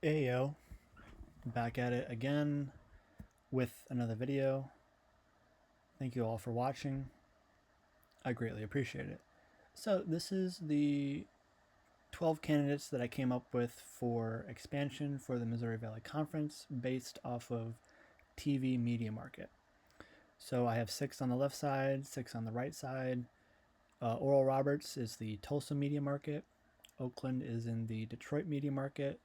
Ayo, back at it again with another video. Thank you all for watching. I greatly appreciate it. So this is the 12 candidates that I came up with for expansion for the Missouri Valley Conference based off of TV media market. So I have 6 on the left side, 6 on the right side. Oral Roberts is the Tulsa media market. Oakland is in the Detroit media market.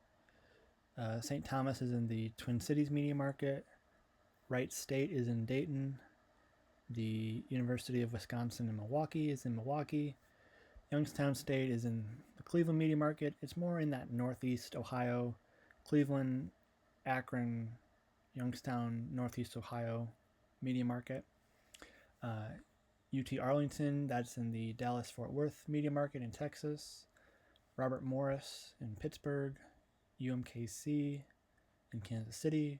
St. Thomas is in the Twin Cities media market. Wright State is in Dayton. The University of Wisconsin in Milwaukee is in Milwaukee. Youngstown State is in the Cleveland media market. It's more in that Northeast Ohio, Cleveland, Akron, Youngstown, Northeast Ohio media market. UT Arlington, that's in the Dallas-Fort Worth media market in Texas. Robert Morris in Pittsburgh. UMKC in Kansas City.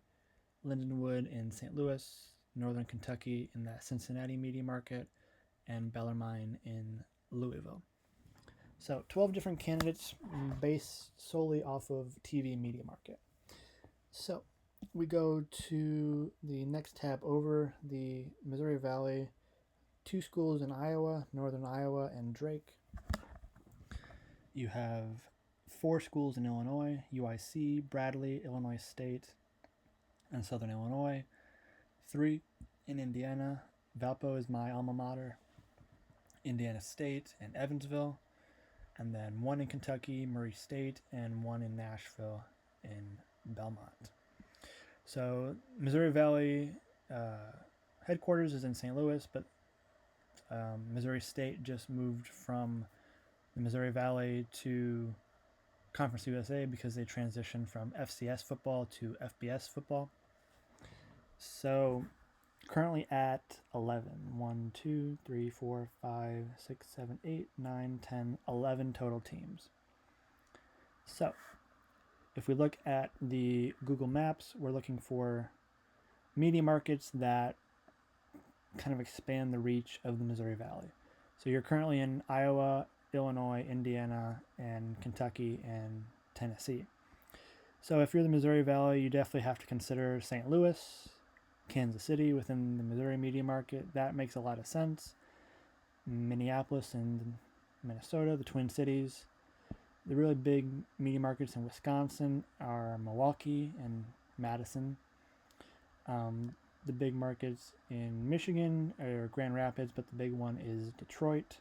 Lindenwood in St. Louis. Northern Kentucky in that Cincinnati media market. And Bellarmine in Louisville. So 12 different candidates based solely off of TV media market. So we go to the next tab over, the Missouri Valley, 2 schools in Iowa, Northern Iowa and Drake. You have 4 schools in Illinois, UIC, Bradley, Illinois State, and Southern Illinois. 3 in Indiana, Valpo is my alma mater, Indiana State and Evansville. And then 1 in Kentucky, Murray State, and 1 in Nashville in Belmont. So Missouri Valley headquarters is in St. Louis, but Missouri State just moved from the Missouri Valley to Conference USA because they transitioned from FCS football to FBS football. So currently at 11. 1, 2, 3, 4, 5, 6, 7, 8, 9, 10, 11 total teams. So if we look at the Google Maps, we're looking for media markets that kind of expand the reach of the Missouri Valley. So you're currently in Iowa, Illinois, Indiana, and Kentucky, and Tennessee. So if you're the Missouri Valley, you definitely have to consider St. Louis, Kansas City within the Missouri media market. That makes a lot of sense. Minneapolis and Minnesota, the Twin Cities. The really big media markets in Wisconsin are Milwaukee and Madison. The big markets in Michigan are Grand Rapids, but the big one is Detroit.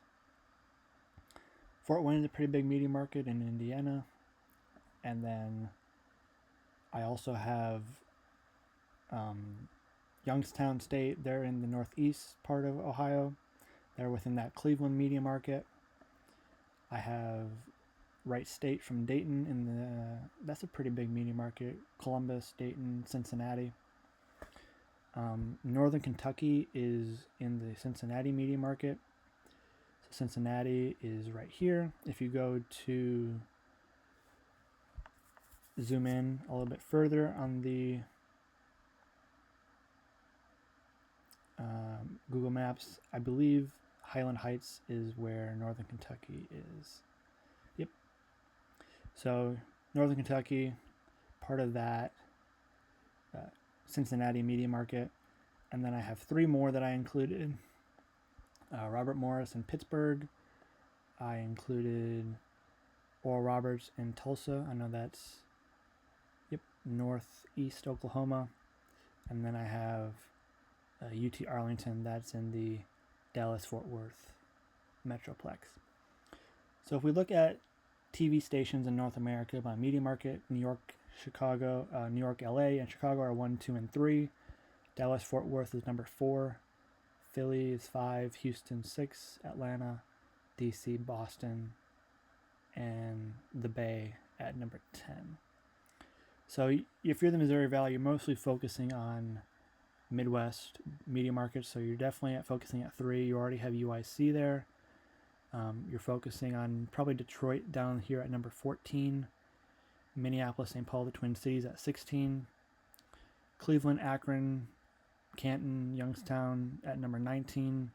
Fort Wayne is a pretty big media market in Indiana. And then I also have Youngstown State. They're in the northeast part of Ohio. They're within that Cleveland media market. I have Wright State from Dayton that's a pretty big media market. Columbus, Dayton, Cincinnati. Northern Kentucky is in the Cincinnati media market. So Cincinnati is right here. If you go to zoom in a little bit further on the Google Maps, I believe Highland Heights is where Northern Kentucky is. Yep. So Northern Kentucky, part of that Cincinnati media market. And then I have 3 more that I included. Robert Morris in Pittsburgh. I included Oral Roberts in Tulsa. I know that's northeast Oklahoma. And then I have UT Arlington. That's in the Dallas-Fort Worth Metroplex. So if we look at TV stations in North America by media market, New York, LA, and Chicago are 1, 2, and 3. Dallas-Fort Worth is number 4. Philly is 5. Houston 6. Atlanta, DC, Boston, and the Bay at number 10. So if you're the Missouri Valley, you're mostly focusing on Midwest media markets. So you're definitely focusing at 3. You already have UIC there. You're focusing on probably Detroit down here at number 14. Minneapolis, St. Paul, the Twin Cities at 16. Cleveland, Akron, Canton, Youngstown at number 19.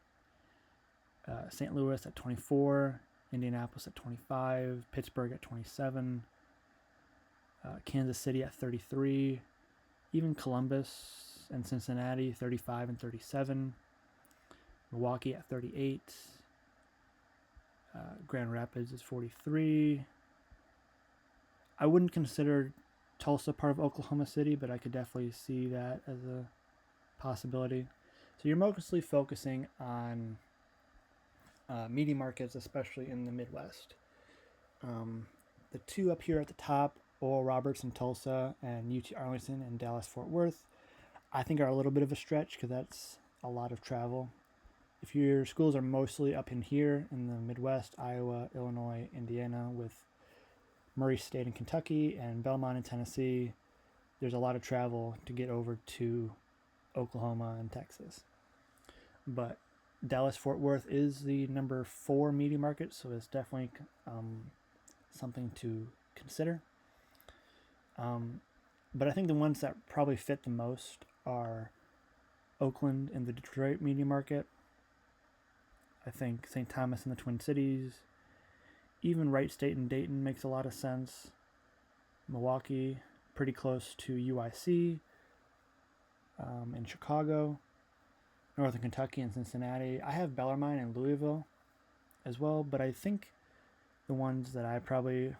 St. Louis at 24. Indianapolis at 25. Pittsburgh at 27. Kansas City at 33, even Columbus and Cincinnati 35 and 37, Milwaukee at 38, Grand Rapids is 43. I wouldn't consider Tulsa part of Oklahoma City, but I could definitely see that as a possibility. So you're mostly focusing on media markets, especially in the Midwest. The two up here at the top, Oral Roberts in Tulsa and UT Arlington and Dallas Fort Worth, I think are a little bit of a stretch because that's a lot of travel. If your schools are mostly up in here in the Midwest, Iowa, Illinois, Indiana, with Murray State in Kentucky and Belmont in Tennessee, there's a lot of travel to get over to Oklahoma and Texas. But Dallas-Fort Worth is the number 4 media market, so it's definitely something to consider. But I think the ones that probably fit the most are Oakland and the Detroit media market. I think St. Thomas and the Twin Cities, even Wright State and Dayton makes a lot of sense. Milwaukee, pretty close to UIC, in Chicago, Northern Kentucky and Cincinnati. I have Bellarmine and Louisville as well, but I think the ones that I probably,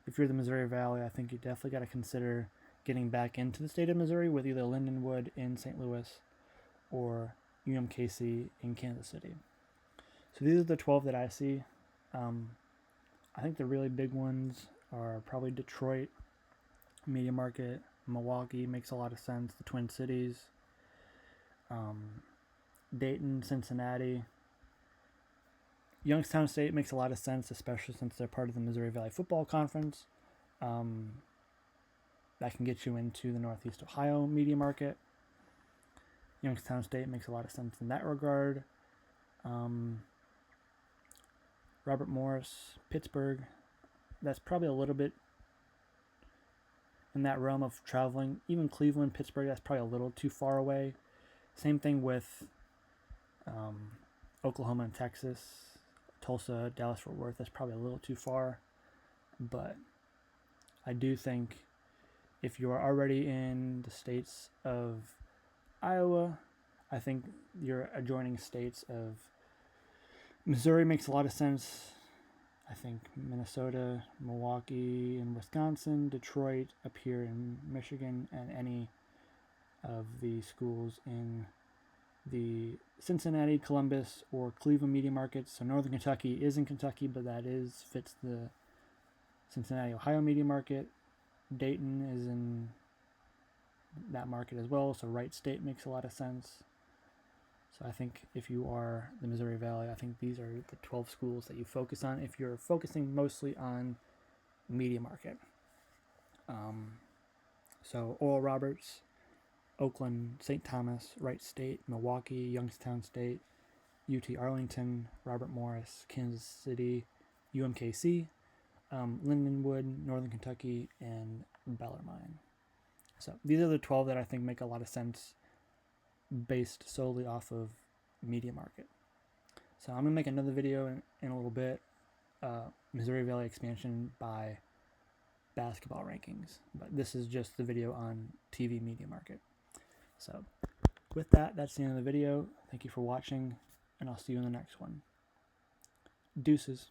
if you're the Missouri Valley, I think you definitely got to consider getting back into the state of Missouri with either Lindenwood in St. Louis or UMKC in Kansas City. So these are the 12 that I see. I think the really big ones are probably Detroit, media market, Milwaukee makes a lot of sense, the Twin Cities, Dayton, Cincinnati. Youngstown State makes a lot of sense, especially since they're part of the Missouri Valley Football Conference. That can get you into the Northeast Ohio media market. Youngstown State makes a lot of sense in that regard. Robert Morris, Pittsburgh, that's probably a little bit in that realm of traveling. Even Cleveland, Pittsburgh, that's probably a little too far away. Same thing with Oklahoma and Texas, Tulsa, Dallas, Fort Worth, that's probably a little too far. But I do think if you are already in the states of Iowa, I think your adjoining states of Missouri makes a lot of sense. I think Minnesota, Milwaukee, and Wisconsin, Detroit up here in Michigan, and any of the schools in the Cincinnati, Columbus, or Cleveland media markets. So Northern Kentucky is in Kentucky, but that fits the Cincinnati, Ohio media market. Dayton is in that market as well, so Wright State makes a lot of sense. So I think if you are the Missouri Valley, I think these are the 12 schools that you focus on if you're focusing mostly on media market. So Oral Roberts, Oakland, St. Thomas, Wright State, Milwaukee, Youngstown State, UT Arlington, Robert Morris, Kansas City, UMKC, Lindenwood, Northern Kentucky, and Bellarmine. So these are the 12 that I think make a lot of sense based solely off of media market. So I'm going to make another video in a little bit, Missouri Valley expansion by basketball rankings. But this is just the video on TV media market. So with that, that's the end of the video. Thank you for watching, and I'll see you in the next one. Deuces.